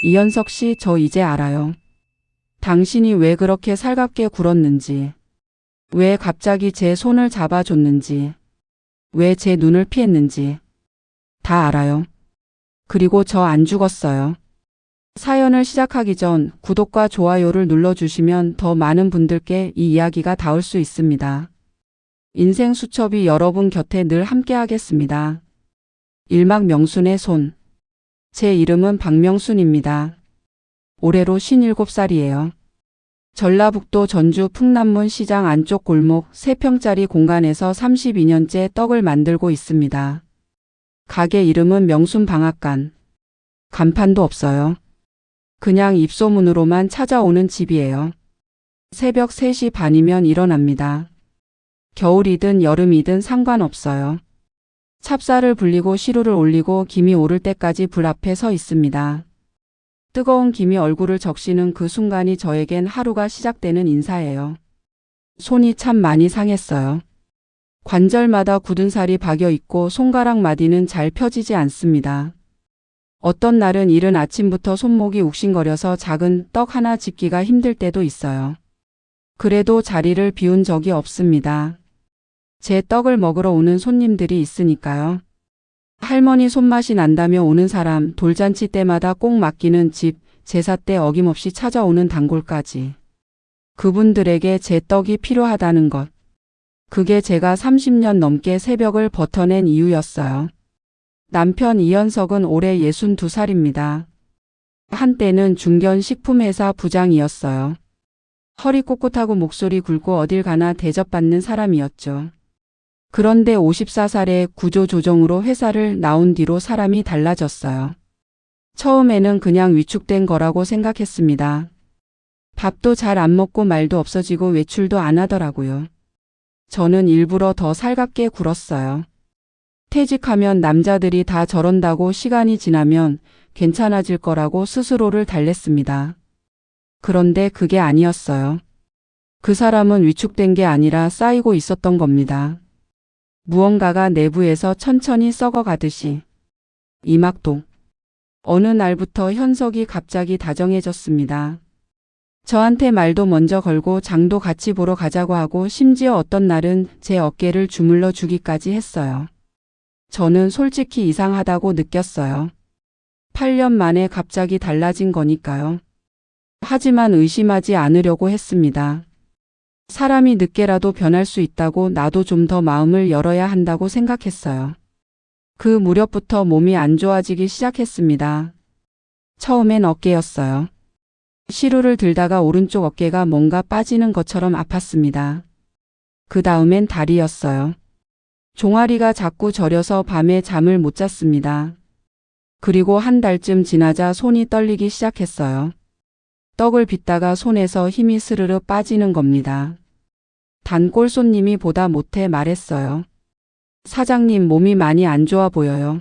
이현석 씨, 저 이제 알아요. 당신이 왜 그렇게 살갑게 굴었는지, 왜 갑자기 제 손을 잡아줬는지, 왜 제 눈을 피했는지 다 알아요. 그리고 저 안 죽었어요. 사연을 시작하기 전 구독과 좋아요를 눌러주시면 더 많은 분들께 이 이야기가 닿을 수 있습니다. 인생 수첩이 여러분 곁에 늘 함께 하겠습니다. 일막명순의 손. 제 이름은 박명순입니다. 올해로 57살이에요. 전라북도 전주 풍남문 시장 안쪽 골목 3평짜리 공간에서 32년째 떡을 만들고 있습니다. 가게 이름은 명순방앗간. 간판도 없어요. 그냥 입소문으로만 찾아오는 집이에요. 새벽 3시 반이면 일어납니다. 겨울이든 여름이든 상관없어요. 찹쌀을 불리고 시루를 올리고 김이 오를 때까지 불 앞에 서 있습니다. 뜨거운 김이 얼굴을 적시는 그 순간이 저에겐 하루가 시작되는 인사예요. 손이 참 많이 상했어요. 관절마다 굳은 살이 박여 있고 손가락 마디는 잘 펴지지 않습니다. 어떤 날은 이른 아침부터 손목이 욱신거려서 작은 떡 하나 집기가 힘들 때도 있어요. 그래도 자리를 비운 적이 없습니다. 제 떡을 먹으러 오는 손님들이 있으니까요. 할머니 손맛이 난다며 오는 사람, 돌잔치 때마다 꼭 맡기는 집, 제사 때 어김없이 찾아오는 단골까지. 그분들에게 제 떡이 필요하다는 것. 그게 제가 30년 넘게 새벽을 버텨낸 이유였어요. 남편 이현석은 올해 62살입니다. 한때는 중견 식품회사 부장이었어요. 허리 꼿꼿하고 목소리 굵고 어딜 가나 대접받는 사람이었죠. 그런데 54살에 구조조정으로 회사를 나온 뒤로 사람이 달라졌어요. 처음에는 그냥 위축된 거라고 생각했습니다. 밥도 잘 안 먹고 말도 없어지고 외출도 안 하더라고요. 저는 일부러 더 살갑게 굴었어요. 퇴직하면 남자들이 다 저런다고 시간이 지나면 괜찮아질 거라고 스스로를 달랬습니다. 그런데 그게 아니었어요. 그 사람은 위축된 게 아니라 쌓이고 있었던 겁니다. 무언가가 내부에서 천천히 썩어가듯이. 이막동. 어느 날부터 현석이 갑자기 다정해졌습니다. 저한테 말도 먼저 걸고 장도 같이 보러 가자고 하고 심지어 어떤 날은 제 어깨를 주물러 주기까지 했어요. 저는 솔직히 이상하다고 느꼈어요. 8년 만에 갑자기 달라진 거니까요. 하지만 의심하지 않으려고 했습니다. 사람이 늦게라도 변할 수 있다고 나도 좀 더 마음을 열어야 한다고 생각했어요. 그 무렵부터 몸이 안 좋아지기 시작했습니다. 처음엔 어깨였어요. 시루를 들다가 오른쪽 어깨가 뭔가 빠지는 것처럼 아팠습니다. 그 다음엔 다리였어요. 종아리가 자꾸 저려서 밤에 잠을 못 잤습니다. 그리고 한 달쯤 지나자 손이 떨리기 시작했어요. 떡을 빚다가 손에서 힘이 스르르 빠지는 겁니다. 단골 손님이 보다 못해 말했어요. 사장님, 몸이 많이 안 좋아 보여요.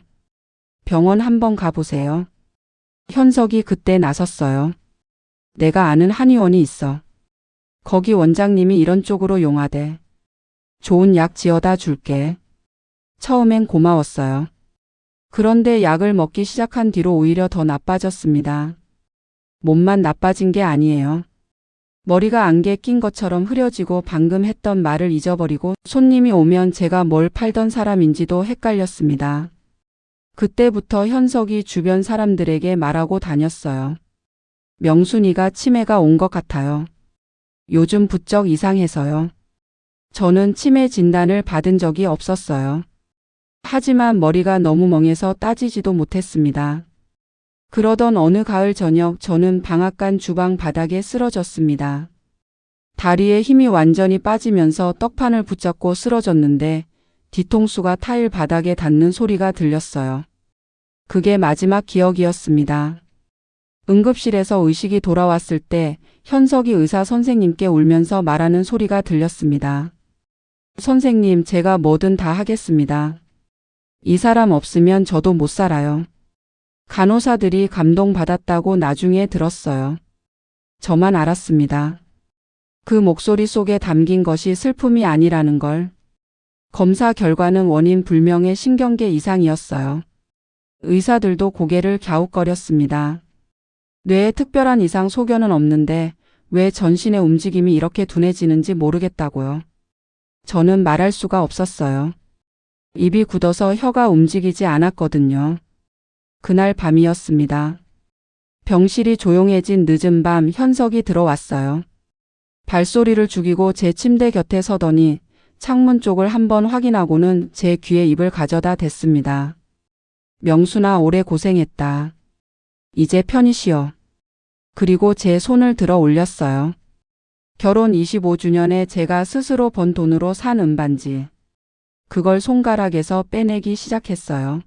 병원 한번 가보세요. 현석이 그때 나섰어요. 내가 아는 한의원이 있어. 거기 원장님이 이런 쪽으로 용하대. 좋은 약 지어다 줄게. 처음엔 고마웠어요. 그런데 약을 먹기 시작한 뒤로 오히려 더 나빠졌습니다. 몸만 나빠진 게 아니에요. 머리가 안개 낀 것처럼 흐려지고 방금 했던 말을 잊어버리고 손님이 오면 제가 뭘 팔던 사람인지도 헷갈렸습니다. 그때부터 현석이 주변 사람들에게 말하고 다녔어요. 명순이가 치매가 온 것 같아요. 요즘 부쩍 이상해서요. 저는 치매 진단을 받은 적이 없었어요. 하지만 머리가 너무 멍해서 따지지도 못했습니다. 그러던 어느 가을 저녁 저는 방앗간 주방 바닥에 쓰러졌습니다. 다리에 힘이 완전히 빠지면서 떡판을 붙잡고 쓰러졌는데 뒤통수가 타일 바닥에 닿는 소리가 들렸어요. 그게 마지막 기억이었습니다. 응급실에서 의식이 돌아왔을 때 현석이 의사 선생님께 울면서 말하는 소리가 들렸습니다. 선생님, 제가 뭐든 다 하겠습니다. 이 사람 없으면 저도 못 살아요. 간호사들이 감동받았다고 나중에 들었어요. 저만 알았습니다. 그 목소리 속에 담긴 것이 슬픔이 아니라는 걸. 검사 결과는 원인 불명의 신경계 이상이었어요. 의사들도 고개를 갸웃거렸습니다. 뇌에 특별한 이상 소견은 없는데 왜 전신의 움직임이 이렇게 둔해지는지 모르겠다고요. 저는 말할 수가 없었어요. 입이 굳어서 혀가 움직이지 않았거든요. 그날 밤이었습니다. 병실이 조용해진 늦은 밤 현석이 들어왔어요. 발소리를 죽이고 제 침대 곁에 서더니 창문 쪽을 한번 확인하고는 제 귀에 입을 가져다 댔습니다. 명순아, 오래 고생했다. 이제 편히 쉬어. 그리고 제 손을 들어 올렸어요. 결혼 25주년에 제가 스스로 번 돈으로 산 은반지. 그걸 손가락에서 빼내기 시작했어요.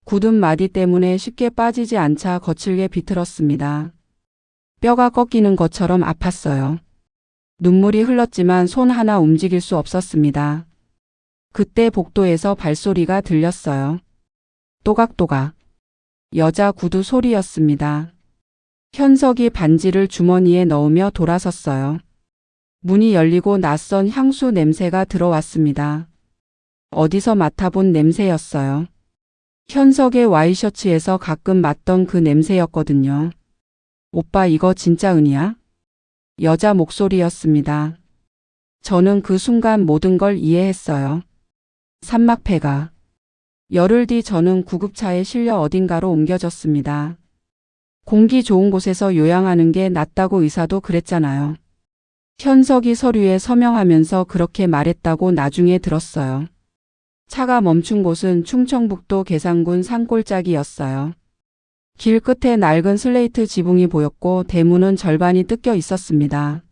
굳은 마디 때문에 쉽게 빠지지 않자 거칠게 비틀었습니다. 뼈가 꺾이는 것처럼 아팠어요. 눈물이 흘렀지만 손 하나 움직일 수 없었습니다. 그때 복도에서 발소리가 들렸어요. 또각또각. 여자 구두 소리였습니다. 현석이 반지를 주머니에 넣으며 돌아섰어요. 문이 열리고 낯선 향수 냄새가 들어왔습니다. 어디서 맡아본 냄새였어요. 현석의 와이셔츠에서 가끔 맡던 그 냄새였거든요. 오빠, 이거 진짜 은이야? 여자 목소리였습니다. 저는 그 순간 모든 걸 이해했어요. 산막패가. 열흘 뒤 저는 구급차에 실려 어딘가로 옮겨졌습니다. 공기 좋은 곳에서 요양하는 게 낫다고 의사도 그랬잖아요. 현석이 서류에 서명하면서 그렇게 말했다고 나중에 들었어요. 차가 멈춘 곳은 충청북도 계산군 산골짜기였어요. 길 끝에 낡은 슬레이트 지붕이 보였고 대문은 절반이 뜯겨 있었습니다.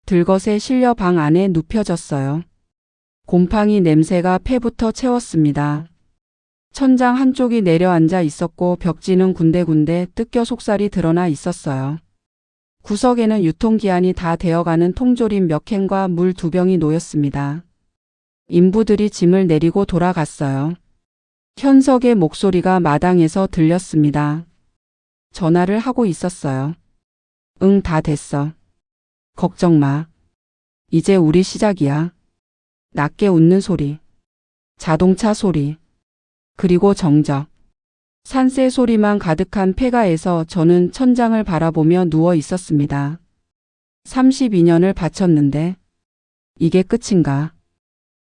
들것에 실려 방 안에 눕혀졌어요. 곰팡이 냄새가 폐부터 채웠습니다. 천장 한쪽이 내려앉아 있었고 벽지는 군데군데 뜯겨 속살이 드러나 있었어요. 구석에는 유통기한이 다 되어가는 통조림 몇 캔과 물 2병이 놓였습니다. 인부들이 짐을 내리고 돌아갔어요. 현석의 목소리가 마당에서 들렸습니다. 전화를 하고 있었어요. 응, 다 됐어. 걱정 마. 이제 우리 시작이야. 낮게 웃는 소리. 자동차 소리. 그리고 정적. 산새 소리만 가득한 폐가에서 저는 천장을 바라보며 누워 있었습니다. 32년을 바쳤는데 이게 끝인가?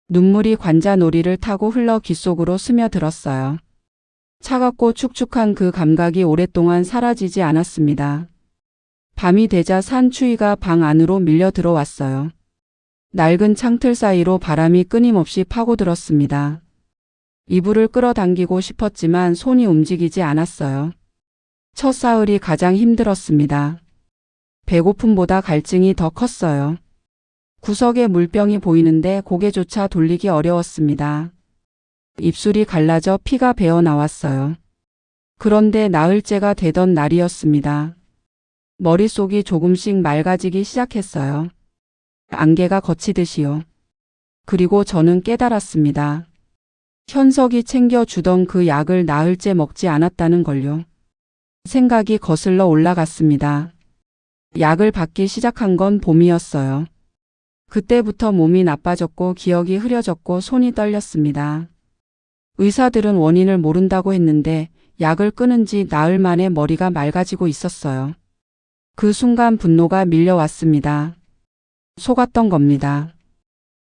눈물이 관자놀이를 타고 흘러 귓속으로 스며들었어요. 차갑고 축축한 그 감각이 오랫동안 사라지지 않았습니다. 밤이 되자 산 추위가 방 안으로 밀려 들어왔어요. 낡은 창틀 사이로 바람이 끊임없이 파고들었습니다. 이불을 끌어당기고 싶었지만 손이 움직이지 않았어요. 첫 사흘이 가장 힘들었습니다. 배고픔보다 갈증이 더 컸어요. 구석에 물병이 보이는데 고개조차 돌리기 어려웠습니다. 입술이 갈라져 피가 배어 나왔어요. 그런데 나흘째가 되던 날이었습니다. 머릿속이 조금씩 맑아지기 시작했어요. 안개가 걷히듯이요. 그리고 저는 깨달았습니다. 현석이 챙겨주던 그 약을 나흘째 먹지 않았다는 걸요. 생각이 거슬러 올라갔습니다. 약을 받기 시작한 건 봄이었어요. 그때부터 몸이 나빠졌고 기억이 흐려졌고 손이 떨렸습니다. 의사들은 원인을 모른다고 했는데 약을 끊은 지 나흘 만에 머리가 맑아지고 있었어요. 그 순간 분노가 밀려왔습니다. 속았던 겁니다.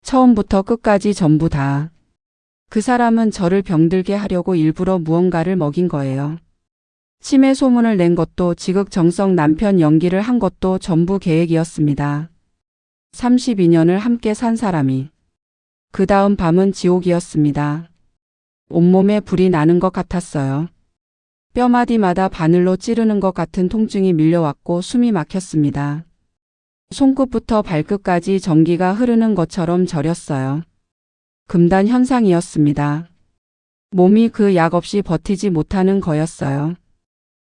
처음부터 끝까지 전부 다. 그 사람은 저를 병들게 하려고 일부러 무언가를 먹인 거예요. 치매 소문을 낸 것도 지극정성 남편 연기를 한 것도 전부 계획이었습니다. 32년을 함께 산 사람이. 그 다음 밤은 지옥이었습니다. 온몸에 불이 나는 것 같았어요. 뼈마디마다 바늘로 찌르는 것 같은 통증이 밀려왔고 숨이 막혔습니다. 손끝부터 발끝까지 전기가 흐르는 것처럼 저렸어요. 금단 현상이었습니다. 몸이 그 약 없이 버티지 못하는 거였어요.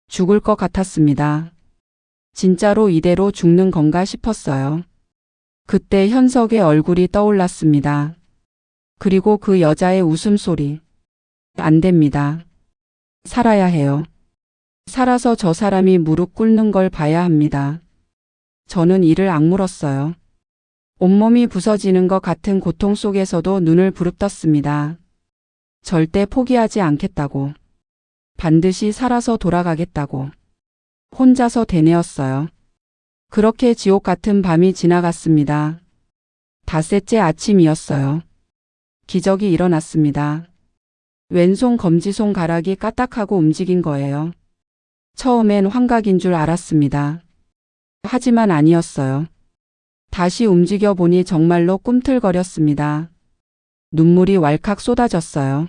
죽을 것 같았습니다. 진짜로 이대로 죽는 건가 싶었어요. 그때 현석의 얼굴이 떠올랐습니다. 그리고 그 여자의 웃음소리. 안 됩니다. 살아야 해요. 살아서 저 사람이 무릎 꿇는 걸 봐야 합니다. 저는 이를 악물었어요. 온몸이 부서지는 것 같은 고통 속에서도 눈을 부릅떴습니다. 절대 포기하지 않겠다고. 반드시 살아서 돌아가겠다고. 혼자서 되뇌었어요. 그렇게 지옥 같은 밤이 지나갔습니다. 닷새째 아침이었어요. 기적이 일어났습니다. 왼손 검지손가락이 까딱하고 움직인 거예요. 처음엔 환각인 줄 알았습니다. 하지만 아니었어요. 다시 움직여 보니 정말로 꿈틀거렸습니다. 눈물이 왈칵 쏟아졌어요.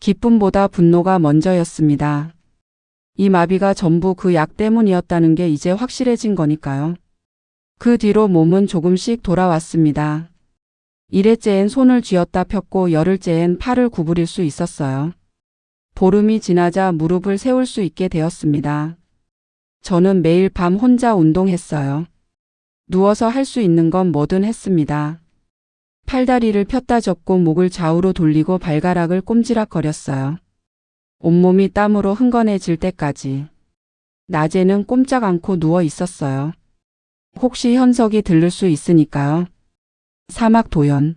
기쁨보다 분노가 먼저였습니다. 이 마비가 전부 그 약 때문이었다는 게 이제 확실해진 거니까요. 그 뒤로 몸은 조금씩 돌아왔습니다. 일회째엔 손을 쥐었다 폈고 열흘째엔 팔을 구부릴 수 있었어요. 보름이 지나자 무릎을 세울 수 있게 되었습니다. 저는 매일 밤 혼자 운동했어요. 누워서 할 수 있는 건 뭐든 했습니다. 팔다리를 폈다 접고 목을 좌우로 돌리고 발가락을 꼼지락거렸어요. 온몸이 땀으로 흥건해질 때까지. 낮에는 꼼짝 않고 누워 있었어요. 혹시 현석이 들를 수 있으니까요. 사막 도연.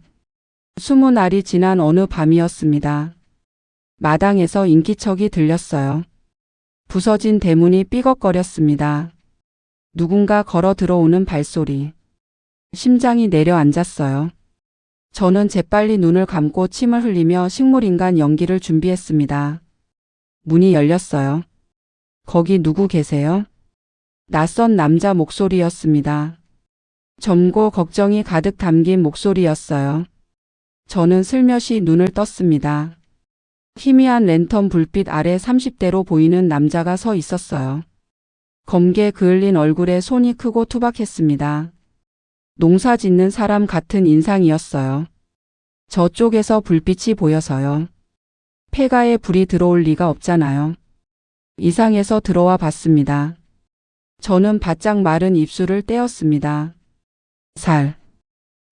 20날이 지난 어느 밤이었습니다. 마당에서 인기척이 들렸어요. 부서진 대문이 삐걱거렸습니다. 누군가 걸어 들어오는 발소리. 심장이 내려앉았어요. 저는 재빨리 눈을 감고 침을 흘리며 식물인간 연기를 준비했습니다. 문이 열렸어요. 거기 누구 계세요? 낯선 남자 목소리였습니다. 젊고 걱정이 가득 담긴 목소리였어요. 저는 슬며시 눈을 떴습니다. 희미한 랜턴 불빛 아래 30대로 보이는 남자가 서 있었어요. 검게 그을린 얼굴에 손이 크고 투박했습니다. 농사 짓는 사람 같은 인상이었어요. 저쪽에서 불빛이 보여서요. 폐가에 불이 들어올 리가 없잖아요. 이상해서 들어와 봤습니다. 저는 바짝 마른 입술을 떼었습니다.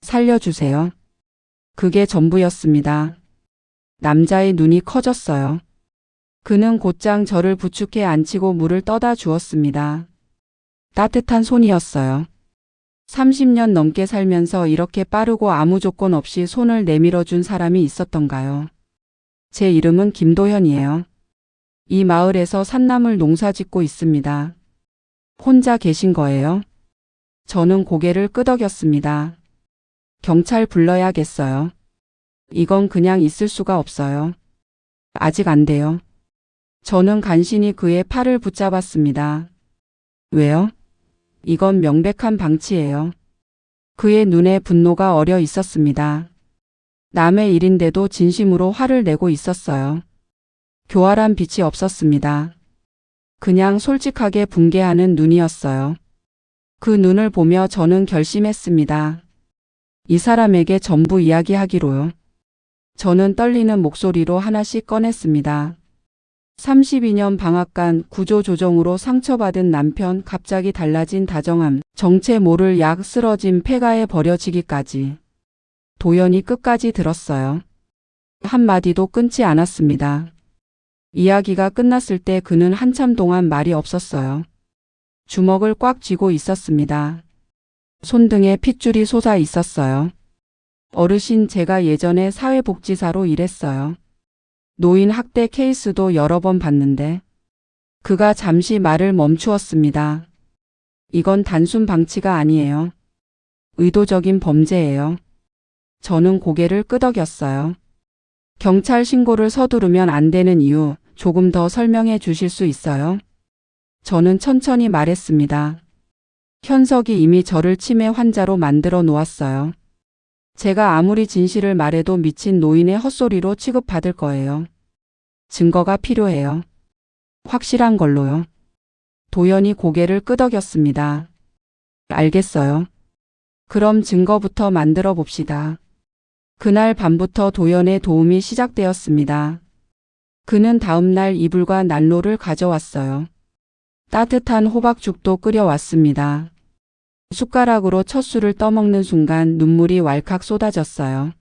살려주세요. 그게 전부였습니다. 남자의 눈이 커졌어요. 그는 곧장 저를 부축해 앉히고 물을 떠다 주었습니다. 따뜻한 손이었어요. 30년 넘게 살면서 이렇게 빠르고 아무 조건 없이 손을 내밀어 준 사람이 있었던가요? 제 이름은 김도현이에요. 이 마을에서 산나물 농사 짓고 있습니다. 혼자 계신 거예요? 저는 고개를 끄덕였습니다. 경찰 불러야겠어요. 이건 그냥 있을 수가 없어요. 아직 안 돼요. 저는 간신히 그의 팔을 붙잡았습니다. 왜요? 이건 명백한 방치예요. 그의 눈에 분노가 어려 있었습니다. 남의 일인데도 진심으로 화를 내고 있었어요. 교활한 빛이 없었습니다. 그냥 솔직하게 붕괴하는 눈이었어요. 그 눈을 보며 저는 결심했습니다. 이 사람에게 전부 이야기하기로요. 저는 떨리는 목소리로 하나씩 꺼냈습니다. 32년 방앗간 구조조정으로 상처받은 남편, 갑자기 달라진 다정함, 정체 모를 약 쓰러진 폐가에 버려지기까지. 도연이 끝까지 들었어요. 한마디도 끊지 않았습니다. 이야기가 끝났을 때 그는 한참 동안 말이 없었어요. 주먹을 꽉 쥐고 있었습니다. 손등에 핏줄이 솟아 있었어요. 어르신, 제가 예전에 사회복지사로 일했어요. 노인 학대 케이스도 여러 번 봤는데. 그가 잠시 말을 멈추었습니다. 이건 단순 방치가 아니에요. 의도적인 범죄예요. 저는 고개를 끄덕였어요. 경찰 신고를 서두르면 안 되는 이유 조금 더 설명해 주실 수 있어요? 저는 천천히 말했습니다. 현석이 이미 저를 치매 환자로 만들어 놓았어요. 제가 아무리 진실을 말해도 미친 노인의 헛소리로 취급받을 거예요. 증거가 필요해요. 확실한 걸로요. 도연이 고개를 끄덕였습니다. 알겠어요. 그럼 증거부터 만들어 봅시다. 그날 밤부터 도연의 도움이 시작되었습니다. 그는 다음날 이불과 난로를 가져왔어요. 따뜻한 호박죽도 끓여왔습니다. 숟가락으로 첫 술을 떠먹는 순간 눈물이 왈칵 쏟아졌어요.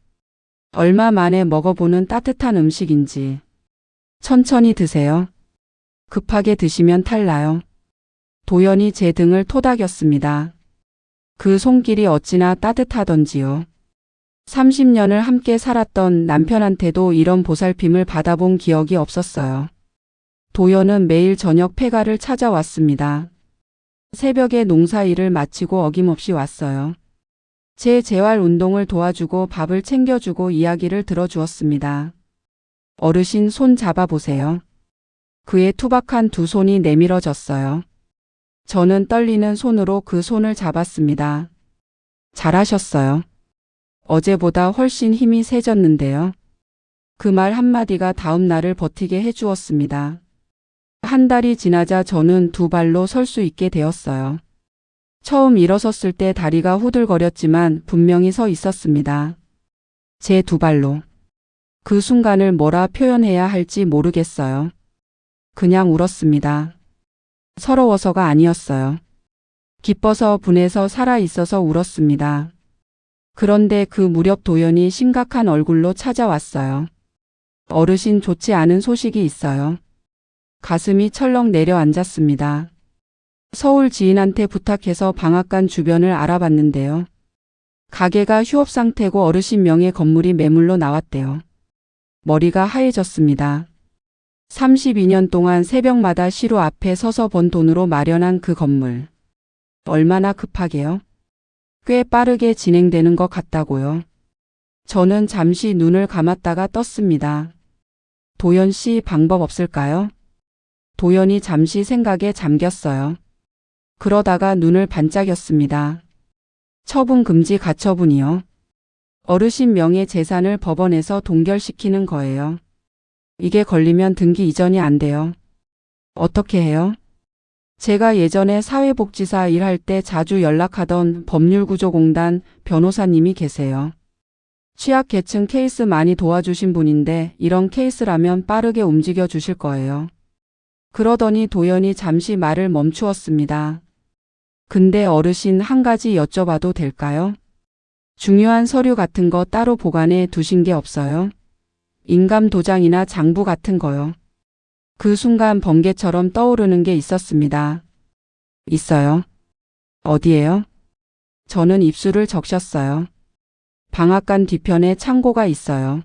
얼마 만에 먹어보는 따뜻한 음식인지. 천천히 드세요. 급하게 드시면 탈나요. 도연이 제 등을 토닥였습니다. 그 손길이 어찌나 따뜻하던지요. 30년을 함께 살았던 남편한테도 이런 보살핌을 받아본 기억이 없었어요. 도연은 매일 저녁 폐가를 찾아왔습니다. 새벽에 농사일을 마치고 어김없이 왔어요. 제 재활 운동을 도와주고 밥을 챙겨주고 이야기를 들어주었습니다. 어르신 손 잡아보세요. 그의 투박한 두 손이 내밀어졌어요. 저는 떨리는 손으로 그 손을 잡았습니다. 잘하셨어요. 어제보다 훨씬 힘이 세졌는데요. 그 말 한마디가 다음 날을 버티게 해주었습니다. 한 달이 지나자 저는 두 발로 설 수 있게 되었어요. 처음 일어섰을 때 다리가 후들거렸지만 분명히 서 있었습니다. 제 두 발로. 그 순간을 뭐라 표현해야 할지 모르겠어요. 그냥 울었습니다. 서러워서가 아니었어요. 기뻐서 분해서 살아있어서 울었습니다. 그런데 그 무렵 도연이 심각한 얼굴로 찾아왔어요. 어르신 좋지 않은 소식이 있어요. 가슴이 철렁 내려앉았습니다. 서울 지인한테 부탁해서 방앗간 주변을 알아봤는데요. 가게가 휴업 상태고 어르신 명의 건물이 매물로 나왔대요. 머리가 하얘졌습니다. 32년 동안 새벽마다 시루 앞에 서서 번 돈으로 마련한 그 건물. 얼마나 급하게요? 꽤 빠르게 진행되는 것 같다고요. 저는 잠시 눈을 감았다가 떴습니다. 도연 씨 방법 없을까요? 도연이 잠시 생각에 잠겼어요. 그러다가 눈을 반짝였습니다. 처분 금지 가처분이요. 어르신 명의 재산을 법원에서 동결시키는 거예요. 이게 걸리면 등기 이전이 안 돼요. 어떻게 해요? 제가 예전에 사회복지사 일할 때 자주 연락하던 법률구조공단 변호사님이 계세요. 취약계층 케이스 많이 도와주신 분인데 이런 케이스라면 빠르게 움직여 주실 거예요. 그러더니 도연이 잠시 말을 멈추었습니다. 근데 어르신 한 가지 여쭤봐도 될까요? 중요한 서류 같은 거 따로 보관해 두신 게 없어요? 인감 도장이나 장부 같은 거요. 그 순간 번개처럼 떠오르는 게 있었습니다. 있어요. 어디에요? 저는 입술을 적셨어요. 방앗간 뒤편에 창고가 있어요.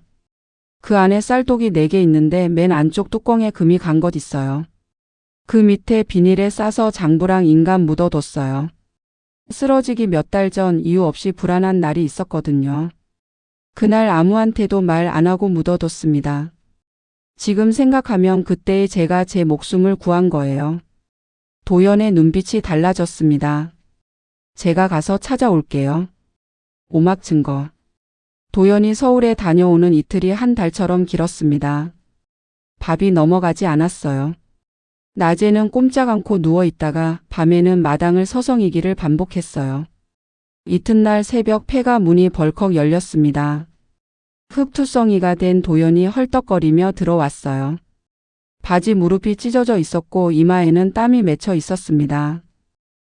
그 안에 쌀독이 4개 있는데 맨 안쪽 뚜껑에 금이 간 것 있어요. 그 밑에 비닐에 싸서 장부랑 인감 묻어뒀어요. 쓰러지기 몇 달 전 이유 없이 불안한 날이 있었거든요. 그날 아무한테도 말 안 하고 묻어뒀습니다. 지금 생각하면 그때의 제가 제 목숨을 구한 거예요. 도연의 눈빛이 달라졌습니다. 제가 가서 찾아올게요. 오막 증거. 도연이 서울에 다녀오는 이틀이 한 달처럼 길었습니다. 밥이 넘어가지 않았어요. 낮에는 꼼짝 않고 누워있다가 밤에는 마당을 서성이기를 반복했어요. 이튿날 새벽 폐가 문이 벌컥 열렸습니다. 흡투성이가 된 도연이 헐떡거리며 들어왔어요. 바지 무릎이 찢어져 있었고 이마에는 땀이 맺혀 있었습니다.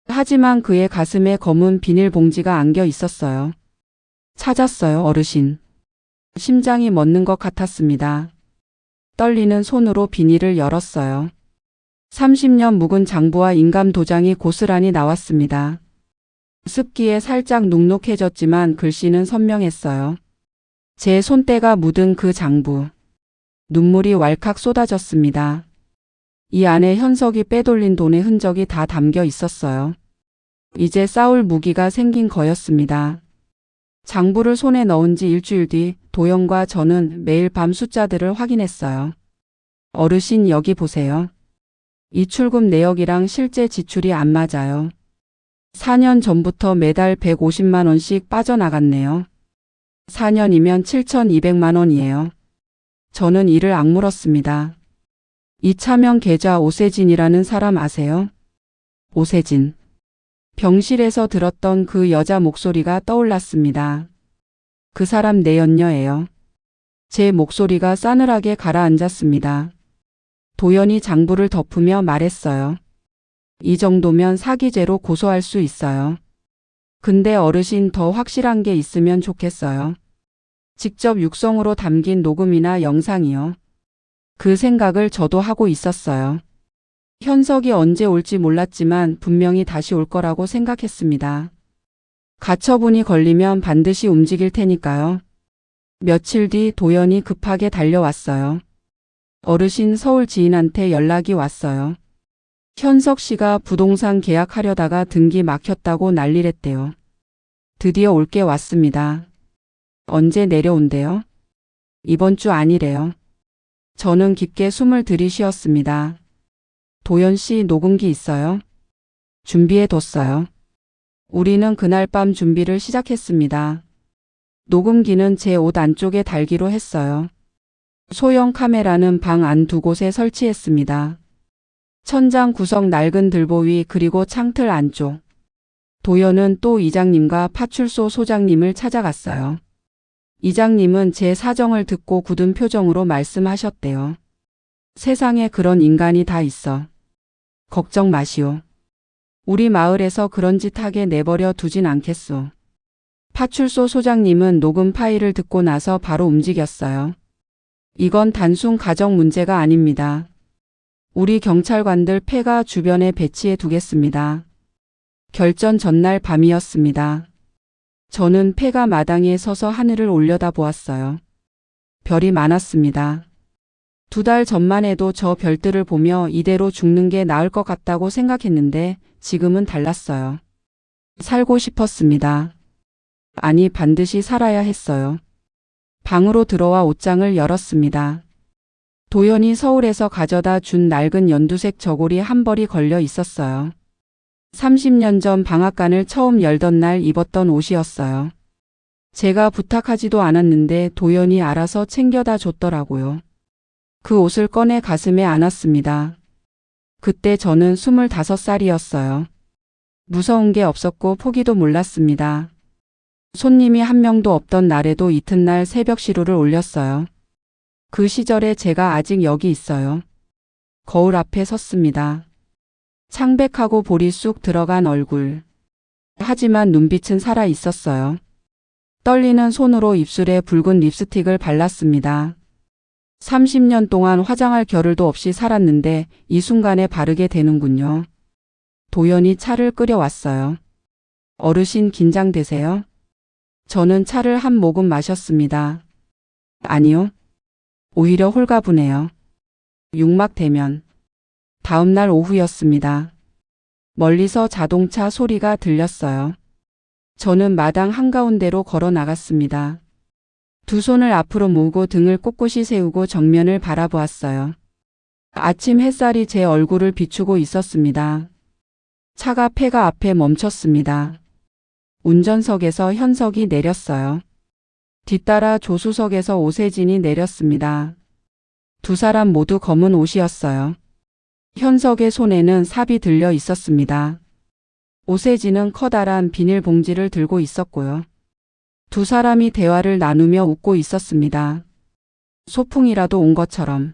하지만 그의 가슴에 검은 비닐봉지가 안겨 있었어요. 찾았어요, 어르신. 심장이 멎는 것 같았습니다. 떨리는 손으로 비닐을 열었어요. 30년 묵은 장부와 인감 도장이 고스란히 나왔습니다. 습기에 살짝 눅눅해졌지만 글씨는 선명했어요. 제 손때가 묻은 그 장부. 눈물이 왈칵 쏟아졌습니다. 이 안에 현석이 빼돌린 돈의 흔적이 다 담겨 있었어요. 이제 싸울 무기가 생긴 거였습니다. 장부를 손에 넣은 지 일주일 뒤 도연과 저는 매일 밤 숫자들을 확인했어요. 어르신 여기 보세요. 이 출금 내역이랑 실제 지출이 안 맞아요. 4년 전부터 매달 150만 원씩 빠져나갔네요. 4년이면 7,200만 원이에요. 저는 이를 악물었습니다. 이 차명 계좌 오세진이라는 사람 아세요? 오세진. 병실에서 들었던 그 여자 목소리가 떠올랐습니다. 그 사람 내 연녀예요. 제 목소리가 싸늘하게 가라앉았습니다. 도연이 장부를 덮으며 말했어요. 이 정도면 사기죄로 고소할 수 있어요. 근데 어르신 더 확실한 게 있으면 좋겠어요. 직접 육성으로 담긴 녹음이나 영상이요. 그 생각을 저도 하고 있었어요. 현석이 언제 올지 몰랐지만 분명히 다시 올 거라고 생각했습니다. 가처분이 걸리면 반드시 움직일 테니까요. 며칠 뒤 도연이 급하게 달려왔어요. 어르신 서울 지인한테 연락이 왔어요. 현석 씨가 부동산 계약하려다가 등기 막혔다고 난리랬대요. 드디어 올 게 왔습니다. 언제 내려온대요? 이번 주 아니래요. 저는 깊게 숨을 들이쉬었습니다. 도연 씨 녹음기 있어요? 준비해 뒀어요. 우리는 그날 밤 준비를 시작했습니다. 녹음기는 제 옷 안쪽에 달기로 했어요. 소형 카메라는 방 안 두 곳에 설치했습니다. 천장 구석 낡은 들보 위 그리고 창틀 안쪽. 도연은 또 이장님과 파출소 소장님을 찾아갔어요. 이장님은 제 사정을 듣고 굳은 표정으로 말씀하셨대요. 세상에 그런 인간이 다 있어. 걱정 마시오. 우리 마을에서 그런 짓 하게 내버려 두진 않겠소. 파출소 소장님은 녹음 파일을 듣고 나서 바로 움직였어요. 이건 단순 가정 문제가 아닙니다. 우리 경찰관들 폐가 주변에 배치해 두겠습니다. 결전 전날 밤이었습니다. 저는 폐가 마당에 서서 하늘을 올려다보았어요. 별이 많았습니다. 2달 전만 해도 저 별들을 보며 이대로 죽는 게 나을 것 같다고 생각했는데 지금은 달랐어요. 살고 싶었습니다. 아니, 반드시 살아야 했어요. 방으로 들어와 옷장을 열었습니다. 도연이 서울에서 가져다 준 낡은 연두색 저고리 한 벌이 걸려 있었어요. 30년 전 방앗간을 처음 열던 날 입었던 옷이었어요. 제가 부탁하지도 않았는데 도연이 알아서 챙겨다 줬더라고요. 그 옷을 꺼내 가슴에 안았습니다. 그때 저는 25살이었어요. 무서운 게 없었고 포기도 몰랐습니다. 손님이 한 명도 없던 날에도 이튿날 새벽 시루를 올렸어요. 그 시절에 제가 아직 여기 있어요. 거울 앞에 섰습니다. 창백하고 볼이 쑥 들어간 얼굴. 하지만 눈빛은 살아 있었어요. 떨리는 손으로 입술에 붉은 립스틱을 발랐습니다. 30년 동안 화장할 겨를도 없이 살았는데 이 순간에 바르게 되는군요. 도연이 차를 끓여왔어요. 어르신 긴장되세요? 저는 차를 한 모금 마셨습니다. 아니요. 오히려 홀가분해요. 육막대면. 다음 날 오후였습니다. 멀리서 자동차 소리가 들렸어요. 저는 마당 한가운데로 걸어 나갔습니다. 두 손을 앞으로 모으고 등을 꼿꼿이 세우고 정면을 바라보았어요. 아침 햇살이 제 얼굴을 비추고 있었습니다. 차가 폐가 앞에 멈췄습니다. 운전석에서 현석이 내렸어요. 뒤따라 조수석에서 오세진이 내렸습니다. 두 사람 모두 검은 옷이었어요. 현석의 손에는 삽이 들려 있었습니다. 오세진은 커다란 비닐봉지를 들고 있었고요. 두 사람이 대화를 나누며 웃고 있었습니다. 소풍이라도 온 것처럼.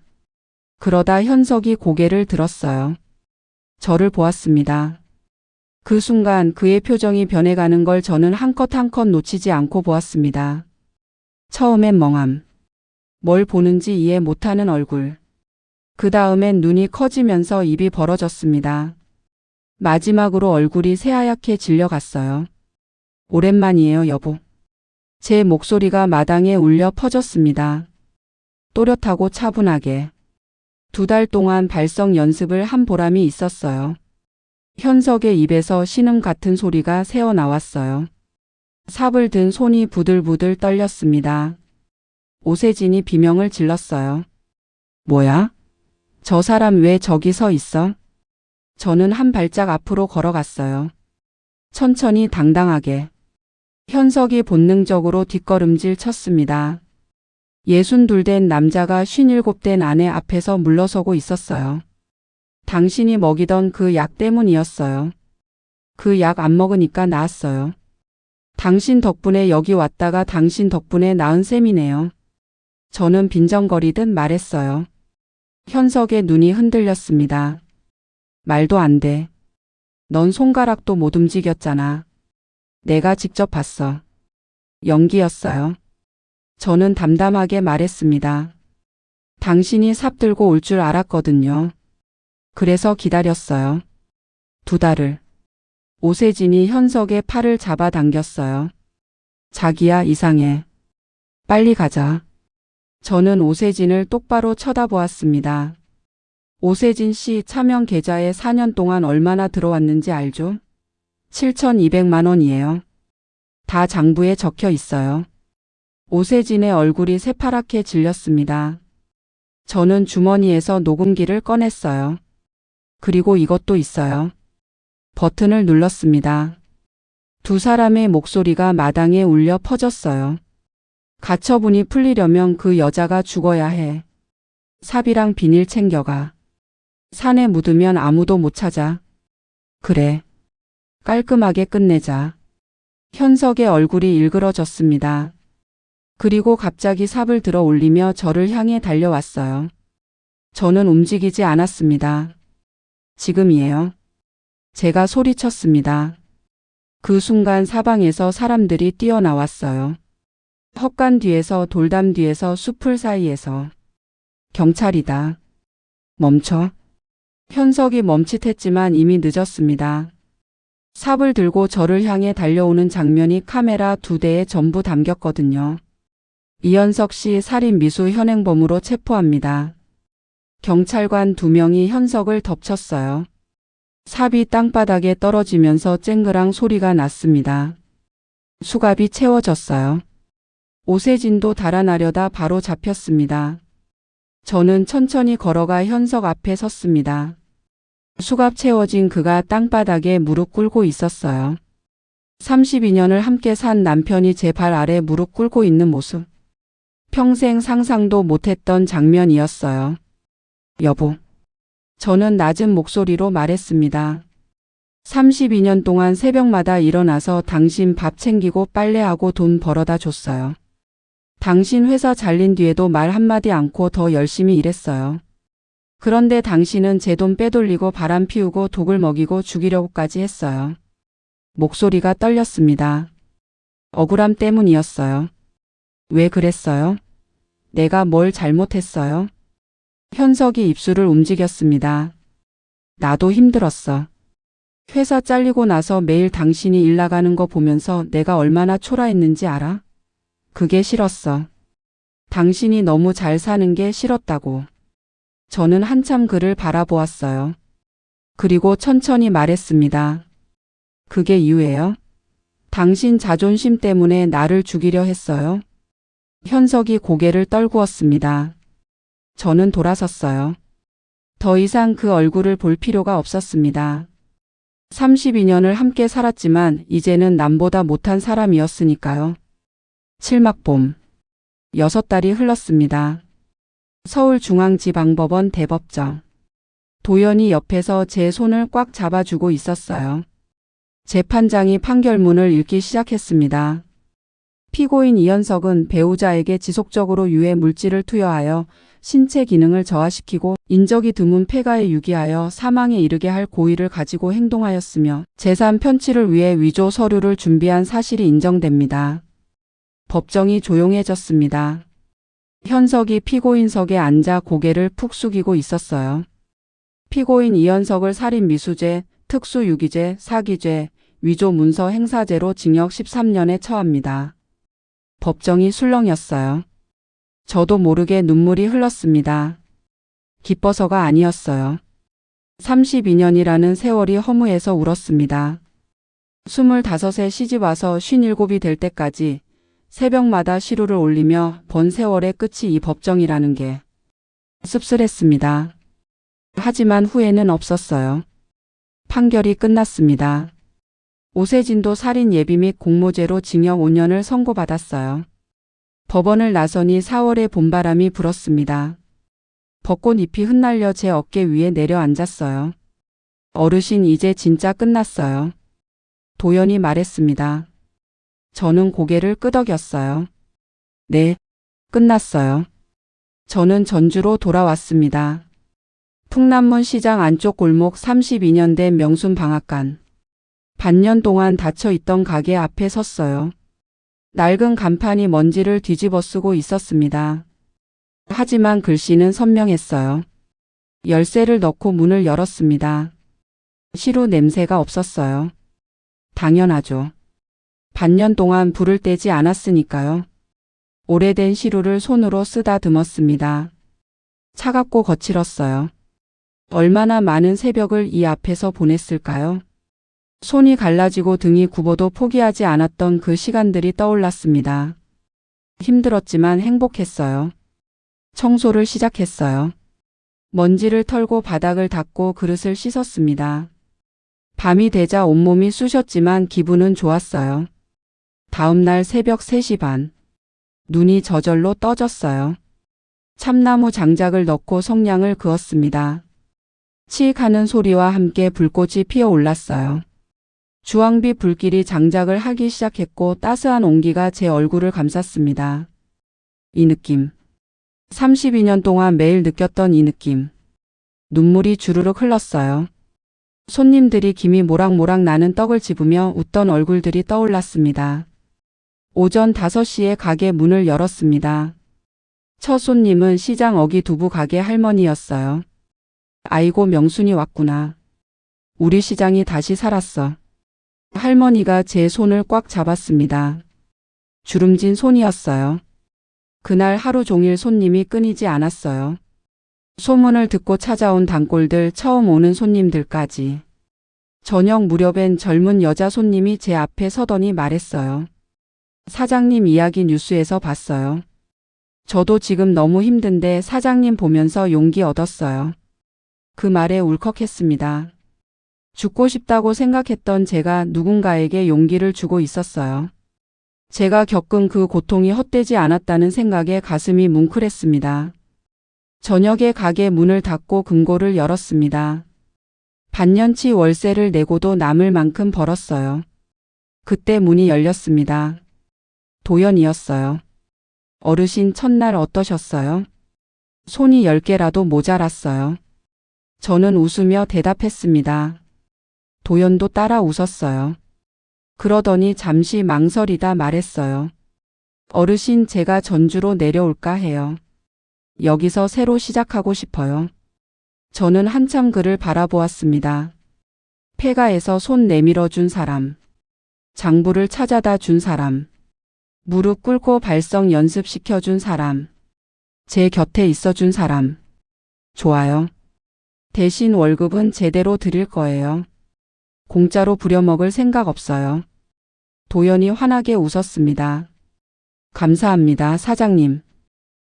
그러다 현석이 고개를 들었어요. 저를 보았습니다. 그 순간 그의 표정이 변해가는 걸 저는 한 컷 한 컷 놓치지 않고 보았습니다. 처음엔 멍함. 뭘 보는지 이해 못하는 얼굴. 그 다음엔 눈이 커지면서 입이 벌어졌습니다. 마지막으로 얼굴이 새하얗게 질려갔어요. 오랜만이에요, 여보. 제 목소리가 마당에 울려 퍼졌습니다. 또렷하고 차분하게. 2달 동안 발성 연습을 한 보람이 있었어요. 현석의 입에서 신음 같은 소리가 새어나왔어요. 삽을 든 손이 부들부들 떨렸습니다. 오세진이 비명을 질렀어요. 뭐야? 저 사람 왜 저기 서 있어? 저는 한 발짝 앞으로 걸어갔어요. 천천히 당당하게. 현석이 본능적으로 뒷걸음질 쳤습니다. 62 된 남자가 57 된 아내 앞에서 물러서고 있었어요. 당신이 먹이던 그 약 때문이었어요. 그 약 안 먹으니까 나았어요. 당신 덕분에 여기 왔다가 당신 덕분에 나은 셈이네요. 저는 빈정거리듯 말했어요. 현석의 눈이 흔들렸습니다. 말도 안 돼. 넌 손가락도 못 움직였잖아. 내가 직접 봤어. 연기였어요. 저는 담담하게 말했습니다. 당신이 삽 들고 올 줄 알았거든요. 그래서 기다렸어요. 2달을. 오세진이 현석의 팔을 잡아당겼어요. 자기야, 이상해. 빨리 가자. 저는 오세진을 똑바로 쳐다보았습니다. 오세진 씨 차명 계좌에 4년 동안 얼마나 들어왔는지 알죠? 7,200만 원이에요. 다 장부에 적혀 있어요. 오세진의 얼굴이 새파랗게 질렸습니다. 저는 주머니에서 녹음기를 꺼냈어요. 그리고 이것도 있어요. 버튼을 눌렀습니다. 두 사람의 목소리가 마당에 울려 퍼졌어요. 가처분이 풀리려면 그 여자가 죽어야 해. 삽이랑 비닐 챙겨가. 산에 묻으면 아무도 못 찾아. 그래. 깔끔하게 끝내자. 현석의 얼굴이 일그러졌습니다. 그리고 갑자기 삽을 들어 올리며 저를 향해 달려왔어요. 저는 움직이지 않았습니다. 지금이에요. 제가 소리쳤습니다. 그 순간 사방에서 사람들이 뛰어나왔어요. 헛간 뒤에서, 돌담 뒤에서, 숲풀 사이에서. 경찰이다. 멈춰. 현석이 멈칫했지만 이미 늦었습니다. 삽을 들고 저를 향해 달려오는 장면이 카메라 2대에 전부 담겼거든요. 이현석 씨 살인 미수 현행범으로 체포합니다. 경찰관 2명이 현석을 덮쳤어요. 삽이 땅바닥에 떨어지면서 쨍그랑 소리가 났습니다. 수갑이 채워졌어요. 오세진도 달아나려다 바로 잡혔습니다. 저는 천천히 걸어가 현석 앞에 섰습니다. 수갑 채워진 그가 땅바닥에 무릎 꿇고 있었어요. 32년을 함께 산 남편이 제 발 아래 무릎 꿇고 있는 모습. 평생 상상도 못했던 장면이었어요. 여보. 저는 낮은 목소리로 말했습니다. 32년 동안 새벽마다 일어나서 당신 밥 챙기고 빨래하고 돈 벌어다 줬어요. 당신 회사 잘린 뒤에도 말 한마디 않고 더 열심히 일했어요. 그런데 당신은 제 돈 빼돌리고 바람 피우고 독을 먹이고 죽이려고까지 했어요. 목소리가 떨렸습니다. 억울함 때문이었어요. 왜 그랬어요? 내가 뭘 잘못했어요? 현석이 입술을 움직였습니다. 나도 힘들었어. 회사 잘리고 나서 매일 당신이 일 나가는 거 보면서 내가 얼마나 초라했는지 알아? 그게 싫었어. 당신이 너무 잘 사는 게 싫었다고. 저는 한참 그를 바라보았어요. 그리고 천천히 말했습니다. 그게 이유예요? 당신 자존심 때문에 나를 죽이려 했어요? 현석이 고개를 떨구었습니다. 저는 돌아섰어요. 더 이상 그 얼굴을 볼 필요가 없었습니다. 32년을 함께 살았지만 이제는 남보다 못한 사람이었으니까요. 칠막봄. 6달이 흘렀습니다. 서울중앙지방법원 대법정. 도연이 옆에서 제 손을 꽉 잡아주고 있었어요. 재판장이 판결문을 읽기 시작했습니다. 피고인 이현석은 배우자에게 지속적으로 유해 물질을 투여하여 신체 기능을 저하시키고 인적이 드문 폐가에 유기하여 사망에 이르게 할 고의를 가지고 행동하였으며 재산 편취를 위해 위조 서류를 준비한 사실이 인정됩니다. 법정이 조용해졌습니다. 현석이 피고인석에 앉아 고개를 푹 숙이고 있었어요. 피고인 이현석을 살인 미수죄, 특수유기죄, 사기죄, 위조 문서 행사죄로 징역 13년에 처합니다. 법정이 술렁였어요. 저도 모르게 눈물이 흘렀습니다. 기뻐서가 아니었어요. 32년이라는 세월이 허무해서 울었습니다. 25에 시집와서 57이 될 때까지 새벽마다 시루를 올리며 번 세월의 끝이 이 법정이라는 게 씁쓸했습니다. 하지만 후회는 없었어요. 판결이 끝났습니다. 오세진도 살인 예비 및 공모죄로 징역 5년을 선고받았어요. 법원을 나서니 4월의 봄바람이 불었습니다. 벚꽃잎이 흩날려 제 어깨 위에 내려앉았어요. 어르신 이제 진짜 끝났어요. 도연이 말했습니다. 저는 고개를 끄덕였어요. 네, 끝났어요. 저는 전주로 돌아왔습니다. 풍남문 시장 안쪽 골목 32년 된 명순방앗간. 반년 동안 닫혀있던 가게 앞에 섰어요. 낡은 간판이 먼지를 뒤집어 쓰고 있었습니다. 하지만 글씨는 선명했어요. 열쇠를 넣고 문을 열었습니다. 시루 냄새가 없었어요. 당연하죠. 반년 동안 불을 떼지 않았으니까요. 오래된 시루를 손으로 쓰다듬었습니다. 차갑고 거칠었어요. 얼마나 많은 새벽을 이 앞에서 보냈을까요? 손이 갈라지고 등이 굽어도 포기하지 않았던 그 시간들이 떠올랐습니다. 힘들었지만 행복했어요. 청소를 시작했어요. 먼지를 털고 바닥을 닦고 그릇을 씻었습니다. 밤이 되자 온몸이 쑤셨지만 기분은 좋았어요. 다음 날 새벽 3시 반. 눈이 저절로 떠졌어요. 참나무 장작을 넣고 성냥을 그었습니다. 치익하는 소리와 함께 불꽃이 피어올랐어요. 주황빛 불길이 장작을 하기 시작했고 따스한 온기가 제 얼굴을 감쌌습니다. 이 느낌. 32년 동안 매일 느꼈던 이 느낌. 눈물이 주르륵 흘렀어요. 손님들이 김이 모락모락 나는 떡을 집으며 웃던 얼굴들이 떠올랐습니다. 오전 5시에 가게 문을 열었습니다. 첫 손님은 시장 어기 두부 가게 할머니였어요. 아이고 명순이 왔구나. 우리 시장이 다시 살았어. 할머니가 제 손을 꽉 잡았습니다. 주름진 손이었어요. 그날 하루 종일 손님이 끊이지 않았어요. 소문을 듣고 찾아온 단골들, 처음 오는 손님들까지. 저녁 무렵엔 젊은 여자 손님이 제 앞에 서더니 말했어요. 사장님 이야기 뉴스에서 봤어요. 저도 지금 너무 힘든데 사장님 보면서 용기 얻었어요. 그 말에 울컥했습니다. 죽고 싶다고 생각했던 제가 누군가에게 용기를 주고 있었어요. 제가 겪은 그 고통이 헛되지 않았다는 생각에 가슴이 뭉클했습니다. 저녁에 가게 문을 닫고 금고를 열었습니다. 반년치 월세를 내고도 남을 만큼 벌었어요. 그때 문이 열렸습니다. 도연이었어요. 어르신 첫날 어떠셨어요? 손이 10개라도 모자랐어요. 저는 웃으며 대답했습니다. 도연도 따라 웃었어요. 그러더니 잠시 망설이다 말했어요. 어르신, 제가 전주로 내려올까 해요. 여기서 새로 시작하고 싶어요. 저는 한참 그를 바라보았습니다. 폐가에서 손 내밀어 준 사람, 장부를 찾아다 준 사람, 무릎 꿇고 발성 연습시켜 준 사람, 제 곁에 있어 준 사람. 좋아요. 대신 월급은 제대로 드릴 거예요. 공짜로 부려먹을 생각 없어요. 도연이 환하게 웃었습니다. 감사합니다, 사장님.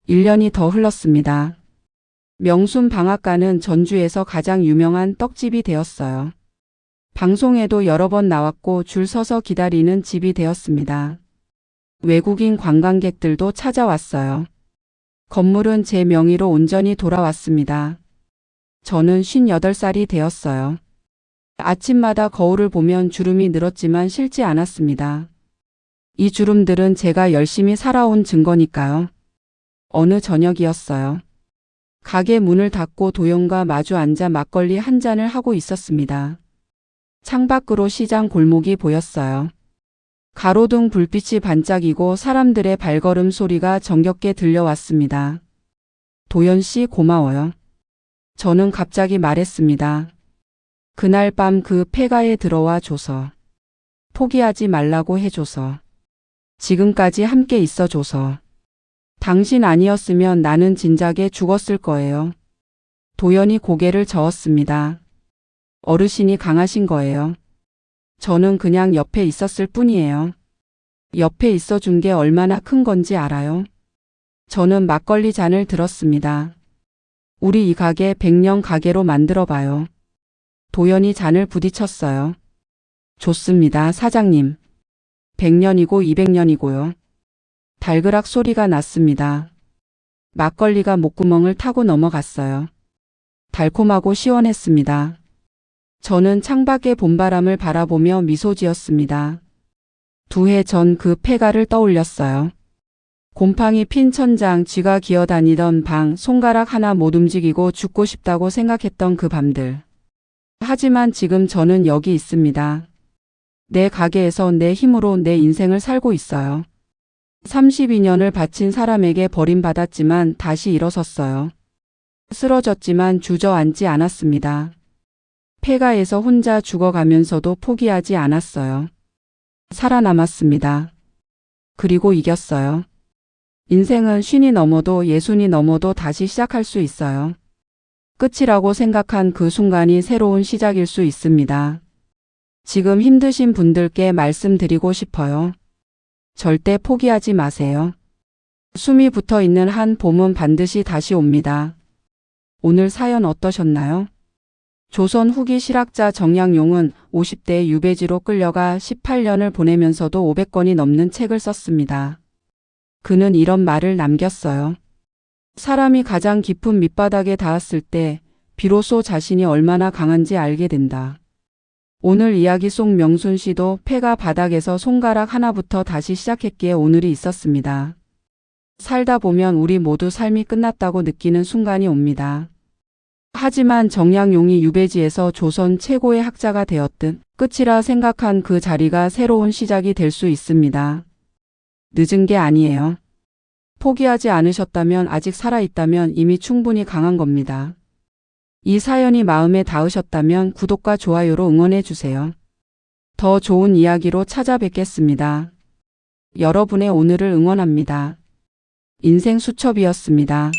1년이 더 흘렀습니다. 명순 방앗간은 전주에서 가장 유명한 떡집이 되었어요. 방송에도 여러 번 나왔고 줄 서서 기다리는 집이 되었습니다. 외국인 관광객들도 찾아왔어요. 건물은 제 명의로 온전히 돌아왔습니다. 저는 58살이 되었어요. 아침마다 거울을 보면 주름이 늘었지만 싫지 않았습니다. 이 주름들은 제가 열심히 살아온 증거니까요. 어느 저녁이었어요. 가게 문을 닫고 도연과 마주 앉아 막걸리 한 잔을 하고 있었습니다. 창밖으로 시장 골목이 보였어요. 가로등 불빛이 반짝이고 사람들의 발걸음 소리가 정겹게 들려왔습니다. 도연 씨 고마워요. 저는 갑자기 말했습니다. 그날 밤 그 폐가에 들어와 줘서, 포기하지 말라고 해줘서, 지금까지 함께 있어줘서, 당신 아니었으면 나는 진작에 죽었을 거예요. 도연이 고개를 저었습니다. 어르신이 강하신 거예요. 저는 그냥 옆에 있었을 뿐이에요. 옆에 있어준 게 얼마나 큰 건지 알아요? 저는 막걸리 잔을 들었습니다. 우리 이 가게 100년 가게로 만들어봐요. 도연이 잔을 부딪혔어요. 좋습니다, 사장님. 100년이고 200년이고요. 달그락 소리가 났습니다. 막걸리가 목구멍을 타고 넘어갔어요. 달콤하고 시원했습니다. 저는 창밖의 봄바람을 바라보며 미소 지었습니다. 2해 전 그 폐가를 떠올렸어요. 곰팡이 핀 천장, 쥐가 기어다니던 방, 손가락 하나 못 움직이고 죽고 싶다고 생각했던 그 밤들. 하지만 지금 저는 여기 있습니다. 내 가게에서 내 힘으로 내 인생을 살고 있어요. 32년을 바친 사람에게 버림받았지만 다시 일어섰어요. 쓰러졌지만 주저앉지 않았습니다. 폐가에서 혼자 죽어가면서도 포기하지 않았어요. 살아남았습니다. 그리고 이겼어요. 인생은 50이 넘어도 60이 넘어도 다시 시작할 수 있어요. 끝이라고 생각한 그 순간이 새로운 시작일 수 있습니다. 지금 힘드신 분들께 말씀드리고 싶어요. 절대 포기하지 마세요. 숨이 붙어 있는 한 봄은 반드시 다시 옵니다. 오늘 사연 어떠셨나요? 조선 후기 실학자 정약용은 50대 유배지로 끌려가 18년을 보내면서도 500권이 넘는 책을 썼습니다. 그는 이런 말을 남겼어요. 사람이 가장 깊은 밑바닥에 닿았을 때 비로소 자신이 얼마나 강한지 알게 된다. 오늘 이야기 속 명순 씨도 폐가 바닥에서 손가락 하나부터 다시 시작했기에 오늘이 있었습니다. 살다 보면 우리 모두 삶이 끝났다고 느끼는 순간이 옵니다. 하지만 정약용이 유배지에서 조선 최고의 학자가 되었듯 끝이라 생각한 그 자리가 새로운 시작이 될 수 있습니다. 늦은 게 아니에요. 포기하지 않으셨다면, 아직 살아있다면 이미 충분히 강한 겁니다. 이 사연이 마음에 닿으셨다면 구독과 좋아요로 응원해 주세요. 더 좋은 이야기로 찾아뵙겠습니다. 여러분의 오늘을 응원합니다. 인생 수첩이었습니다.